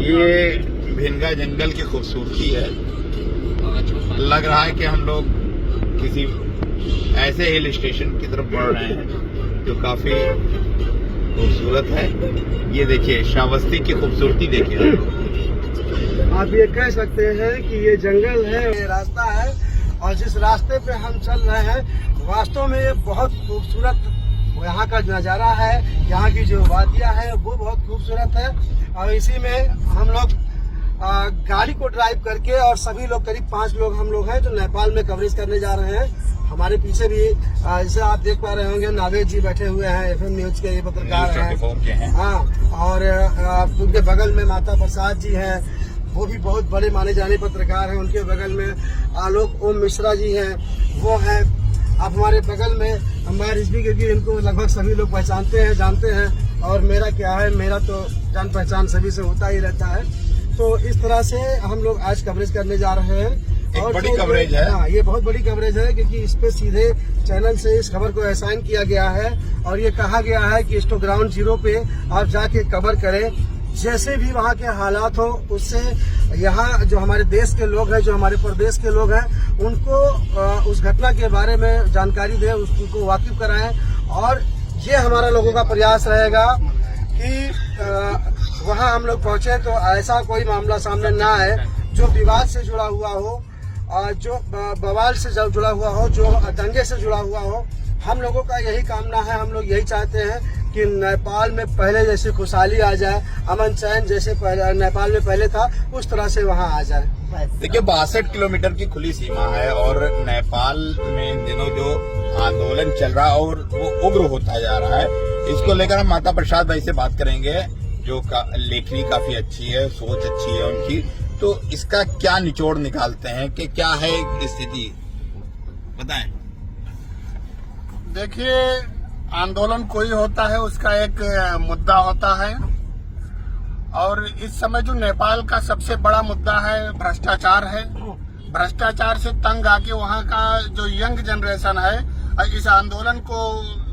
ये भिनगा जंगल की खूबसूरती है। लग रहा है कि हम लोग किसी ऐसे हिल स्टेशन की तरफ बढ़ रहे हैं जो काफी खूबसूरत है। ये देखिए श्रावस्ती की खूबसूरती देखिए। आप ये कह सकते हैं कि ये जंगल है, ये रास्ता है, और जिस रास्ते पे हम चल रहे हैं वास्तव में ये बहुत खूबसूरत यहाँ का नज़ारा है। यहाँ की जो वादियाँ है वो बहुत खूबसूरत है। और इसी में हम लोग गाड़ी को ड्राइव करके, और सभी लोग करीब 5 लोग हम लोग हैं जो नेपाल में कवरेज करने जा रहे हैं। हमारे पीछे भी जैसे आप देख पा रहे होंगे नावेद जी बैठे हुए हैं, FM न्यूज के ये पत्रकार हैं। हाँ, और उनके बगल में माता प्रसाद जी हैं, वो भी बहुत बड़े माने जाने पत्रकार हैं। उनके बगल में आलोक ओम मिश्रा जी हैं, वो हैं। अब हमारे बगल में अम्बार रिजवी, क्योंकि इनको लगभग सभी लोग पहचानते हैं, जानते हैं। और मेरा क्या है, मेरा तो जान पहचान सभी से होता ही रहता है। तो इस तरह से हम लोग आज कवरेज करने जा रहे हैं। और बड़ी कवरेज है। हाँ, ये बहुत बड़ी कवरेज है, क्योंकि इस पे सीधे चैनल से इस खबर को असाइन किया गया है। और ये कहा गया है कि इसको ग्राउंड जीरो पे आप जाके कवर करें। जैसे भी वहाँ के हालात हो, उससे यहाँ जो हमारे देश के लोग हैं, जो हमारे प्रदेश के लोग हैं, उनको उस घटना के बारे में जानकारी दें, उनको वाकिफ कराएं। और ये हमारा लोगों का प्रयास रहेगा कि वहाँ हम लोग पहुँचे तो ऐसा कोई मामला सामने ना आए जो विवाद से जुड़ा हुआ हो, जो बवाल से जुड़ा हुआ हो, जो दंगे से जुड़ा हुआ हो। हम लोगों का यही कामना है, हम लोग यही चाहते हैं कि नेपाल में पहले जैसे खुशहाली आ जाए, अमन चैन जैसे नेपाल में पहले था उस तरह से वहाँ आ जाए। देखिए 62 किलोमीटर की खुली सीमा है, और नेपाल में इन दिनों जो आंदोलन चल रहा है और वो उग्र होता जा रहा है, इसको लेकर हम माता प्रसाद भाई से बात करेंगे, जो लेखनी काफी अच्छी है, सोच अच्छी है उनकी। तो इसका क्या निचोड़ निकालते हैं कि क्या है स्थिति, बताएं। देखिए, आंदोलन कोई होता है, उसका एक मुद्दा होता है। और इस समय जो नेपाल का सबसे बड़ा मुद्दा है भ्रष्टाचार है। भ्रष्टाचार से तंग आके वहाँ का जो यंग जनरेशन है, इस आंदोलन को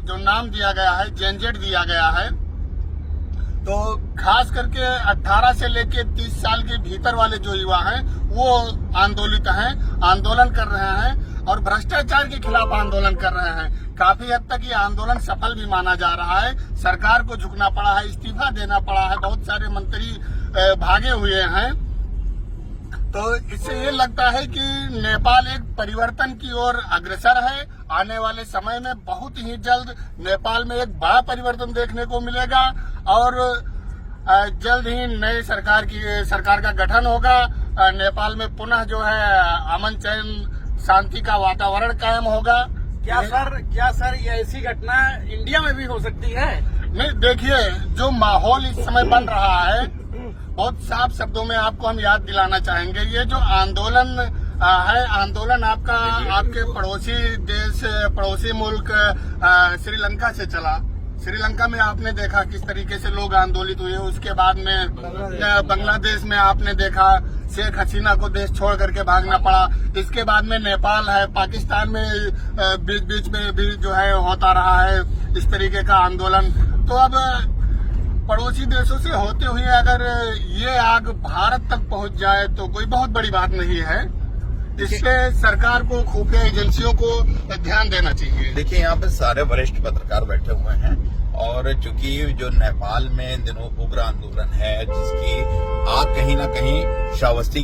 जो नाम दिया गया है जेनजेड दिया गया है। तो खास करके 18 से लेके 30 साल के भीतर वाले जो युवा हैं वो आंदोलित हैं, आंदोलन कर रहे हैं और भ्रष्टाचार के खिलाफ आंदोलन कर रहे हैं। काफी हद तक ये आंदोलन सफल भी माना जा रहा है। सरकार को झुकना पड़ा है, इस्तीफा देना पड़ा है, बहुत सारे मंत्री भागे हुए हैं। तो इससे ये लगता है कि नेपाल एक परिवर्तन की ओर अग्रसर है। आने वाले समय में बहुत ही जल्द नेपाल में एक बड़ा परिवर्तन देखने को मिलेगा और जल्द ही नई सरकार का गठन होगा। नेपाल में पुनः जो है अमन चैन शांति का वातावरण कायम होगा। क्या सर ये ऐसी घटना इंडिया में भी हो सकती है? नहीं, देखिए जो माहौल इस समय बन रहा है, बहुत साफ शब्दों में आपको हम याद दिलाना चाहेंगे। ये जो आंदोलन है, आंदोलन आपके पड़ोसी देश, पड़ोसी मुल्क श्रीलंका से चला। श्रीलंका में आपने देखा किस तरीके से लोग आंदोलित हुए। उसके बाद में बांग्लादेश में आपने देखा शेख हसीना को देश छोड़ करके भागना पड़ा। इसके बाद में नेपाल है, पाकिस्तान में बीच बीच में भी जो है होता रहा है इस तरीके का आंदोलन। तो अब पड़ोसी देशों से होते हुए अगर ये आग भारत तक पहुंच जाए तो कोई बहुत बड़ी बात नहीं है। इससे सरकार को, खुफिया एजेंसियों को ध्यान देना चाहिए। देखिए यहाँ पे सारे वरिष्ठ पत्रकार बैठे हुए हैं, और चूंकि जो नेपाल में इन दिनों उग्र आंदोलन है, जिसकी आग कहीं ना कहीं श्रावस्ती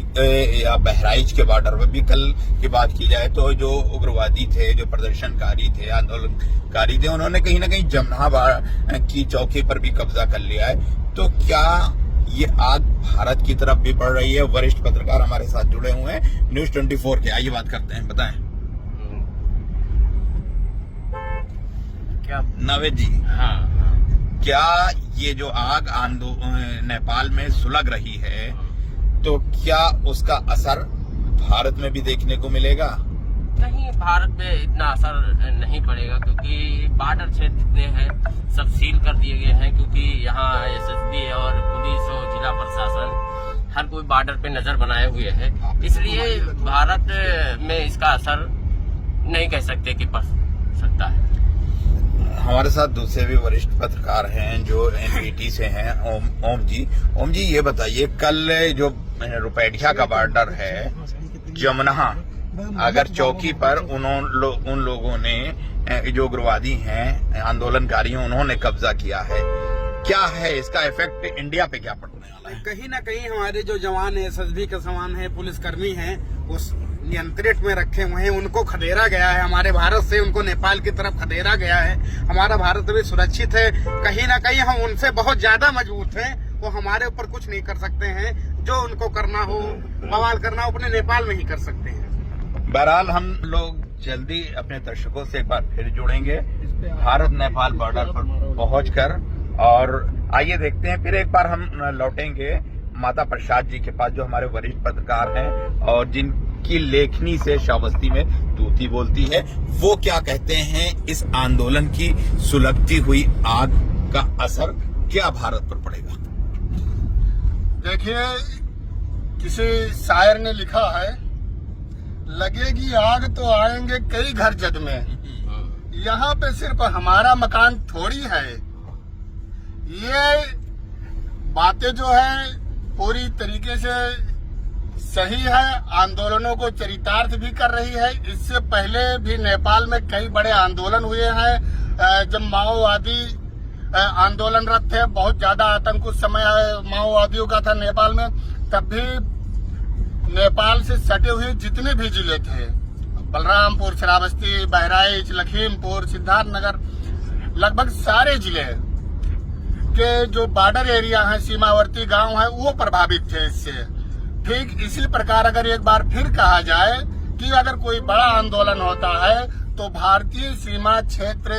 या बहराइच के बॉर्डर पर भी कल की बात की जाए तो जो उग्रवादी थे, जो प्रदर्शनकारी थे, आंदोलनकारी थे, उन्होंने कहीं ना कहीं जमना की चौकी पर भी कब्जा कर लिया है। तो क्या ये आग भारत की तरफ भी बढ़ रही है? वरिष्ठ पत्रकार हमारे साथ जुड़े हुए हैं न्यूज 24 के, आइए बात करते हैं, बताएं। क्या नावेद जी, हाँ, क्या ये जो आग नेपाल में सुलग रही है, तो क्या उसका असर भारत में भी देखने को मिलेगा? नहीं, भारत में इतना असर नहीं पड़ेगा, क्योंकि बॉर्डर क्षेत्र जितने हैं सब सील कर दिए गए हैं। क्योंकि यहाँ SSB और पुलिस और जिला प्रशासन हर कोई बॉर्डर पे नजर बनाए हुए है। इसलिए भारत में इसका असर नहीं कह सकते कि पड़ सकता है। हमारे साथ दूसरे भी वरिष्ठ पत्रकार हैं जो एनपीटी से हैं, ओम जी ये बताइए, कल जो रुपैठिया का बॉर्डर है जमुना, अगर चौकी पर उन लोगों ने जो उग्रवादी हैं, आंदोलनकारी हैं, उन्होंने कब्जा किया है, क्या है इसका इफेक्ट इंडिया पे क्या पड़ने वाला है? कहीं ना कहीं हमारे जो जवान है, एसएसबी के समान है, पुलिसकर्मी हैं, उस नियंत्रित में रखे हुए हैं, उनको खदेड़ा गया है हमारे भारत से, उनको नेपाल की तरफ खदेड़ा गया है। हमारा भारत भी सुरक्षित है, कहीं ना कहीं हम उनसे बहुत ज्यादा मजबूत हैं, वो हमारे ऊपर कुछ नहीं कर सकते हैं। जो उनको करना हो, बवाल करना हो, अपने नेपाल में ही कर सकते हैं। बहरहाल हम लोग जल्दी अपने दर्शकों से एक बार फिर जुड़ेंगे भारत नेपाल बॉर्डर पर पहुंचकर, और आइए देखते हैं फिर एक बार हम लौटेंगे माता प्रसाद जी के पास, जो हमारे वरिष्ठ पत्रकार हैं और जिनकी लेखनी से श्रावस्ती में तूती बोलती है। वो क्या कहते हैं, इस आंदोलन की सुलगती हुई आग का असर क्या भारत पर पड़ेगा? देखिए, किसी शायर ने लिखा है, लगेगी आग तो आएंगे कई घर जद में, यहाँ पे सिर्फ हमारा मकान थोड़ी है। ये बातें जो है पूरी तरीके से सही है, आंदोलनों को चरितार्थ भी कर रही है। इससे पहले भी नेपाल में कई बड़े आंदोलन हुए हैं। जब माओवादी आंदोलनरत थे, बहुत ज्यादा आतंक उस समय माओवादियों का था नेपाल में, तब भी नेपाल से सटे हुए जितने भी जिले थे, बलरामपुर, श्रावस्ती, बहराइच, लखीमपुर, सिद्धार्थनगर, लगभग सारे जिले के जो बॉर्डर एरिया हैं, सीमावर्ती गांव हैं, वो प्रभावित थे इससे। ठीक इसी प्रकार अगर एक बार फिर कहा जाए कि अगर कोई बड़ा आंदोलन होता है तो भारतीय सीमा क्षेत्र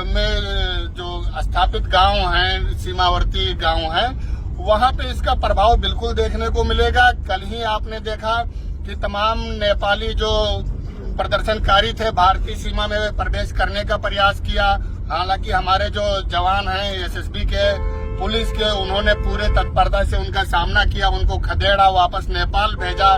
में जो स्थापित गांव हैं, सीमावर्ती गांव हैं, वहां पे इसका प्रभाव बिल्कुल देखने को मिलेगा। कल ही आपने देखा कि तमाम नेपाली जो प्रदर्शनकारी थे भारतीय सीमा में प्रवेश करने का प्रयास किया। हालांकि हमारे जो जवान हैं एसएसबी के, पुलिस के, उन्होंने पूरे तत्परता से उनका सामना किया, उनको खदेड़ा, वापस नेपाल भेजा।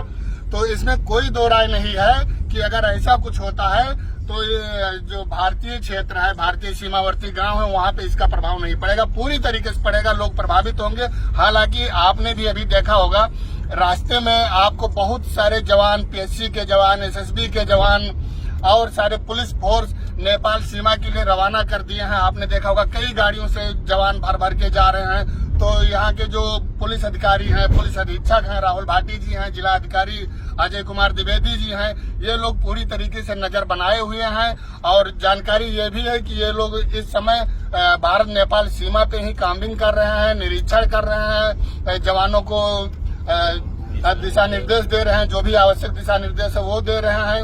तो इसमें कोई दो राय नहीं है कि अगर ऐसा कुछ होता है तो ये जो भारतीय क्षेत्र है, भारतीय सीमावर्ती गांव है, वहां पे इसका प्रभाव नहीं पड़ेगा, पूरी तरीके से पड़ेगा, लोग प्रभावित होंगे। हालांकि आपने भी अभी देखा होगा, रास्ते में आपको बहुत सारे जवान, पीएससी के जवान, एसएसबी के जवान और सारे पुलिस फोर्स नेपाल सीमा के लिए रवाना कर दिए हैं। आपने देखा होगा कई गाड़ियों से जवान भर भर के जा रहे हैं। तो यहाँ के जो पुलिस अधिकारी हैं, पुलिस अधीक्षक हैं, राहुल भाटी जी हैं, जिला अधिकारी अजय कुमार द्विवेदी जी हैं, ये लोग पूरी तरीके से नजर बनाए हुए हैं। और जानकारी ये भी है कि ये लोग इस समय भारत नेपाल सीमा पे ही काम्बिंग कर रहे हैं, निरीक्षण कर रहे हैं, जवानों को दिशा निर्देश दे रहे हैं, जो भी आवश्यक दिशा निर्देश है वो दे रहे हैं।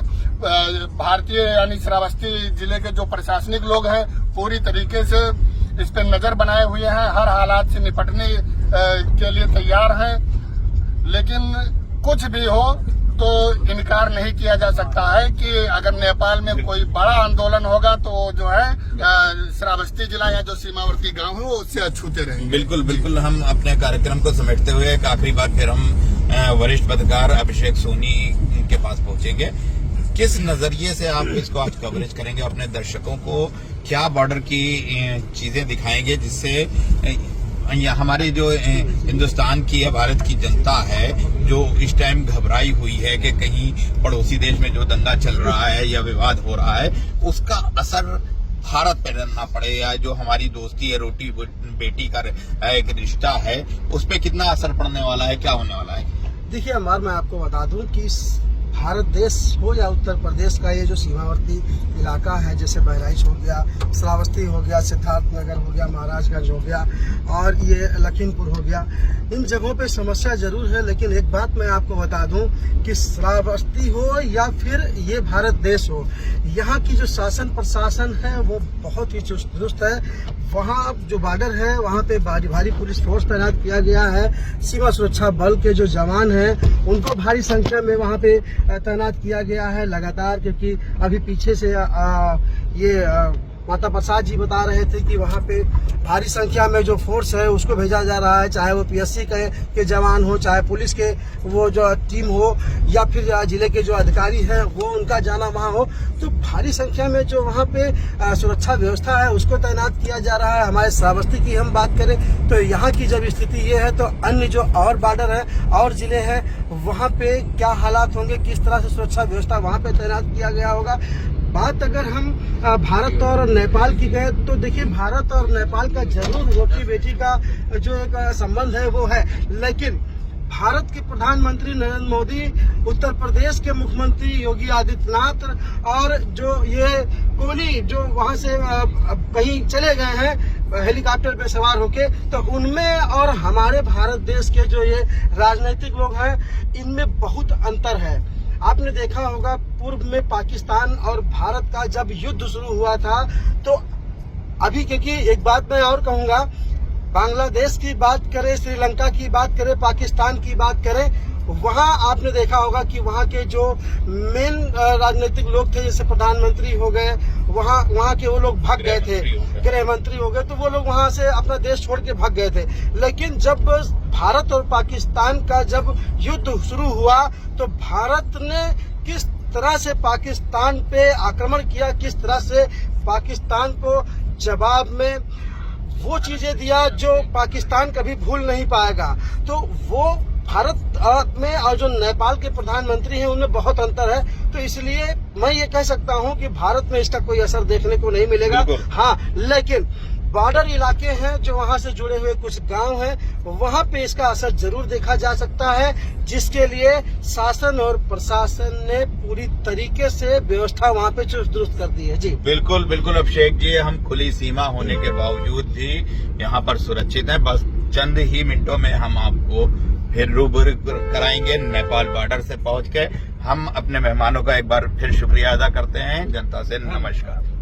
भारतीय यानी श्रावस्ती जिले के जो प्रशासनिक लोग हैं पूरी तरीके से इस पे नजर बनाए हुए हैं, हर हालात से निपटने के लिए तैयार हैं। लेकिन कुछ भी हो तो इनकार नहीं किया जा सकता है कि अगर नेपाल में कोई बड़ा आंदोलन होगा तो जो है श्रावस्ती जिला या जो सीमावर्ती गांव है वो उससे अछूते रहेंगे। बिल्कुल बिल्कुल। हम अपने कार्यक्रम को समेटते हुए एक आखिरी बार फिर हम वरिष्ठ पत्रकार अभिषेक सोनी के पास पहुंचेंगे। किस नजरिए से आप इसको आज कवरेज करेंगे, अपने दर्शकों को क्या बॉर्डर की चीजें दिखाएंगे जिससे हमारी जो हिंदुस्तान की या भारत की जनता है जो इस टाइम घबराई हुई है कि कहीं पड़ोसी देश में जो दंगा चल रहा है या विवाद हो रहा है उसका असर भारत पे ना पड़े, या जो हमारी दोस्ती है, रोटी बेटी का एक रिश्ता है, उस पर कितना असर पड़ने वाला है, क्या होने वाला है? देखिए अमर, मैं आपको बता दूं कि भारत देश हो या उत्तर प्रदेश का ये जो सीमावर्ती इलाका है, जैसे बहराइच हो गया, श्रावस्ती हो गया, सिद्धार्थनगर हो गया, महाराजगंज हो गया और ये लखीमपुर हो गया, इन जगहों पे समस्या जरूर है। लेकिन एक बात मैं आपको बता दूं कि श्रावस्ती हो या फिर ये भारत देश हो, यहाँ की जो शासन प्रशासन है वो बहुत ही चुस्त दुरुस्त है। वहाँ जो बॉर्डर है वहाँ पे भारी पुलिस फोर्स तैनात किया गया है। सीमा सुरक्षा बल के जो जवान हैं उनको भारी संख्या में वहाँ पे तैनात किया गया है लगातार, क्योंकि अभी पीछे से ये माता प्रसाद जी बता रहे थे कि वहाँ पे भारी संख्या में जो फोर्स है उसको भेजा जा रहा है, चाहे वो पीएससी के जवान हो, चाहे पुलिस के वो जो टीम हो, या फिर जिले के जो अधिकारी हैं वो उनका जाना वहाँ हो। तो भारी संख्या में जो वहाँ पे सुरक्षा व्यवस्था है उसको तैनात किया जा रहा है। हमारे श्रावस्ती की हम बात करें तो यहाँ की जब स्थिति ये है तो अन्य जो और बॉर्डर है और जिले हैं वहाँ पे क्या हालात होंगे, किस तरह से सुरक्षा व्यवस्था वहाँ पे तैनात किया गया होगा। बात अगर हम भारत और नेपाल की करें तो देखिए भारत और नेपाल का जरूर रोटी बेटी का जो एक संबंध है वो है, लेकिन भारत के प्रधानमंत्री नरेंद्र मोदी, उत्तर प्रदेश के मुख्यमंत्री योगी आदित्यनाथ और जो ये कोहली जो वहां से कहीं चले गए हैं हेलीकॉप्टर पे सवार होके, तो उनमें और हमारे भारत देश के जो ये राजनीतिक लोग हैं इनमें बहुत अंतर है। आपने देखा होगा पूर्व में पाकिस्तान और भारत का जब युद्ध शुरू हुआ था तो अभी, क्योंकि एक बात मैं और कहूंगा, बांग्लादेश की बात करें, श्रीलंका की बात करें, पाकिस्तान की बात करें, वहां आपने देखा होगा कि वहां के जो मेन राजनीतिक लोग थे जैसे प्रधानमंत्री हो गए, वहां के वो लोग भाग गए थे, गृह मंत्री हो गए, तो वो लोग वहां से अपना देश छोड़ के भाग गए थे। लेकिन जब भारत और पाकिस्तान का जब युद्ध शुरू हुआ तो भारत ने किस तरह से पाकिस्तान पे आक्रमण किया, किस तरह से पाकिस्तान को जवाब में वो चीजें दिया जो पाकिस्तान कभी भूल नहीं पाएगा। तो वो भारत में और जो नेपाल के प्रधानमंत्री हैं उनमें बहुत अंतर है। तो इसलिए मैं ये कह सकता हूं कि भारत में इसका कोई असर देखने को नहीं मिलेगा। हाँ, लेकिन बॉर्डर इलाके हैं जो वहां से जुड़े हुए कुछ गांव हैं वहां पे इसका असर जरूर देखा जा सकता है, जिसके लिए शासन और प्रशासन ने पूरी तरीके से व्यवस्था वहां पे चुस्त दुरुस्त कर दी है। जी बिल्कुल बिल्कुल अभिषेक जी, हम खुली सीमा होने के बावजूद भी यहाँ पर सुरक्षित हैं। बस चंद ही मिनटों में हम आपको फिर रूबरू कराएंगे नेपाल बॉर्डर से पहुंच के। हम अपने मेहमानों का एक बार फिर शुक्रिया अदा करते हैं। जनता से नमस्कार।